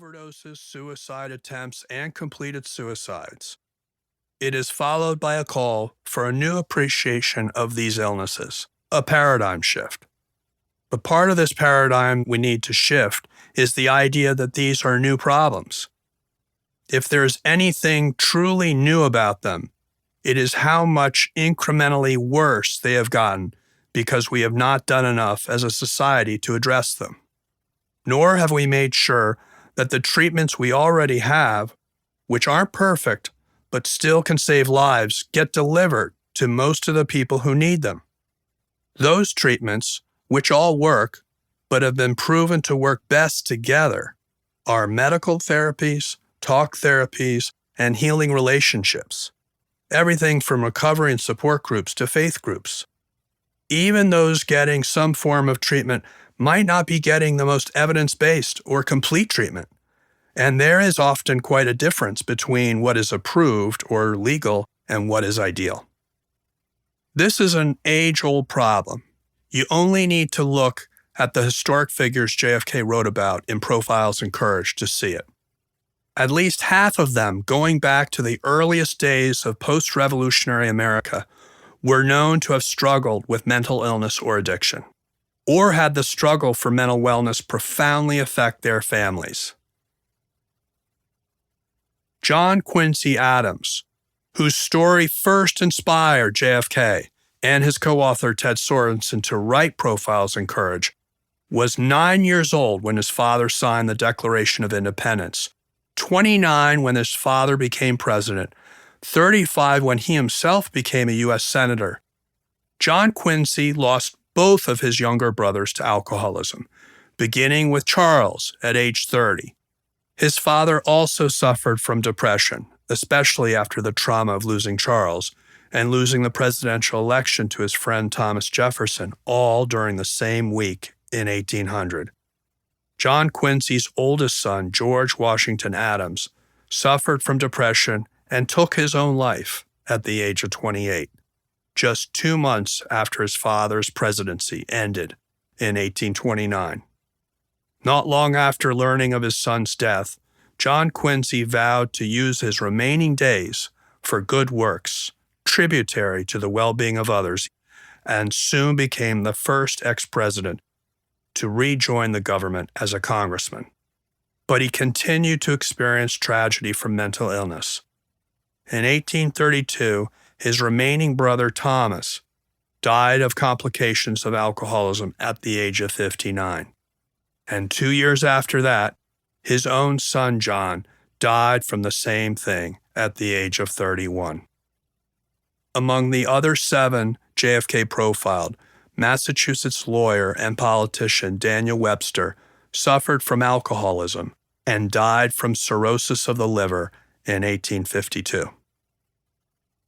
overdoses, suicide attempts, and completed suicides. It is followed by a call for a new appreciation of these illnesses, a paradigm shift. But part of this paradigm we need to shift is the idea that these are new problems. If there's anything truly new about them, it is how much incrementally worse they have gotten because we have not done enough as a society to address them. Nor have we made sure that the treatments we already have, which aren't perfect but still can save lives, get delivered to most of the people who need them. Those treatments, which all work but have been proven to work best together, are medical therapies, talk therapies, and healing relationships. Everything from recovery and support groups to faith groups. Even those getting some form of treatment might not be getting the most evidence-based or complete treatment. And there is often quite a difference between what is approved or legal and what is ideal. This is an age-old problem. You only need to look at the historic figures JFK wrote about in Profiles in Courage to see it. At least half of them, going back to the earliest days of post-revolutionary America, were known to have struggled with mental illness or addiction, or had the struggle for mental wellness profoundly affect their families. John Quincy Adams, whose story first inspired JFK and his co-author Ted Sorensen to write Profiles in Courage, was 9 years old when his father signed the Declaration of Independence, 29 when his father became president, 35 when he himself became a U.S. Senator. John Quincy lost both of his younger brothers to alcoholism, beginning with Charles at age 30. His father also suffered from depression, especially after the trauma of losing Charles and losing the presidential election to his friend Thomas Jefferson, all during the same week in 1800. John Quincy's oldest son, George Washington Adams, suffered from depression and took his own life at the age of 28, just 2 months after his father's presidency ended in 1829. Not long after learning of his son's death, John Quincy vowed to use his remaining days for good works, tributary to the well-being of others, and soon became the first ex-president to rejoin the government as a congressman. But he continued to experience tragedy from mental illness. In 1832, his remaining brother Thomas died of complications of alcoholism at the age of 59. And 2 years after that, his own son John died from the same thing at the age of 31. Among the other 7 JFK profiled, Massachusetts lawyer and politician Daniel Webster suffered from alcoholism and died from cirrhosis of the liver in 1852.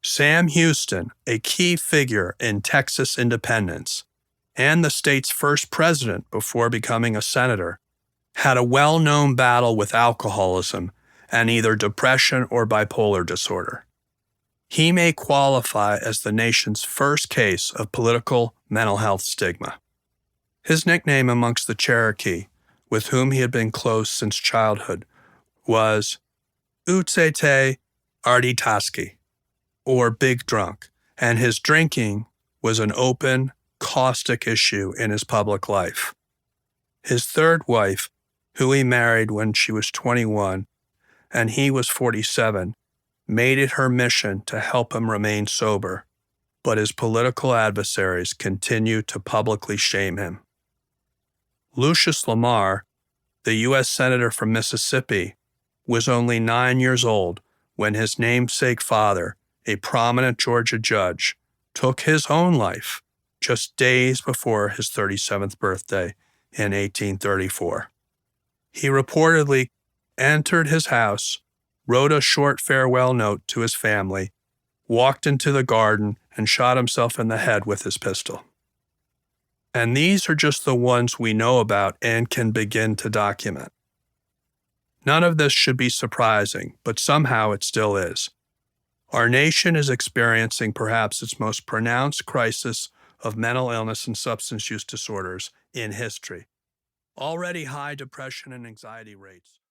Sam Houston, a key figure in Texas independence and the state's first president before becoming a senator, had a well-known battle with alcoholism and either depression or bipolar disorder. He may qualify as the nation's first case of political mental health stigma. His nickname amongst the Cherokee, with whom he had been close since childhood, was Utsete Arditaski, or Big Drunk, and his drinking was an open, caustic issue in his public life. His third wife, who he married when she was 21 and he was 47, made it her mission to help him remain sober, but his political adversaries continued to publicly shame him. Lucius Lamar, the U.S. Senator from Mississippi, was only 9 years old when his namesake father, a prominent Georgia judge, took his own life just days before his 37th birthday in 1834. He reportedly entered his house, wrote a short farewell note to his family, walked into the garden, and shot himself in the head with his pistol. And these are just the ones we know about and can begin to document. None of this should be surprising, but somehow it still is. Our nation is experiencing perhaps its most pronounced crisis of mental illness and substance use disorders in history. Already high depression and anxiety rates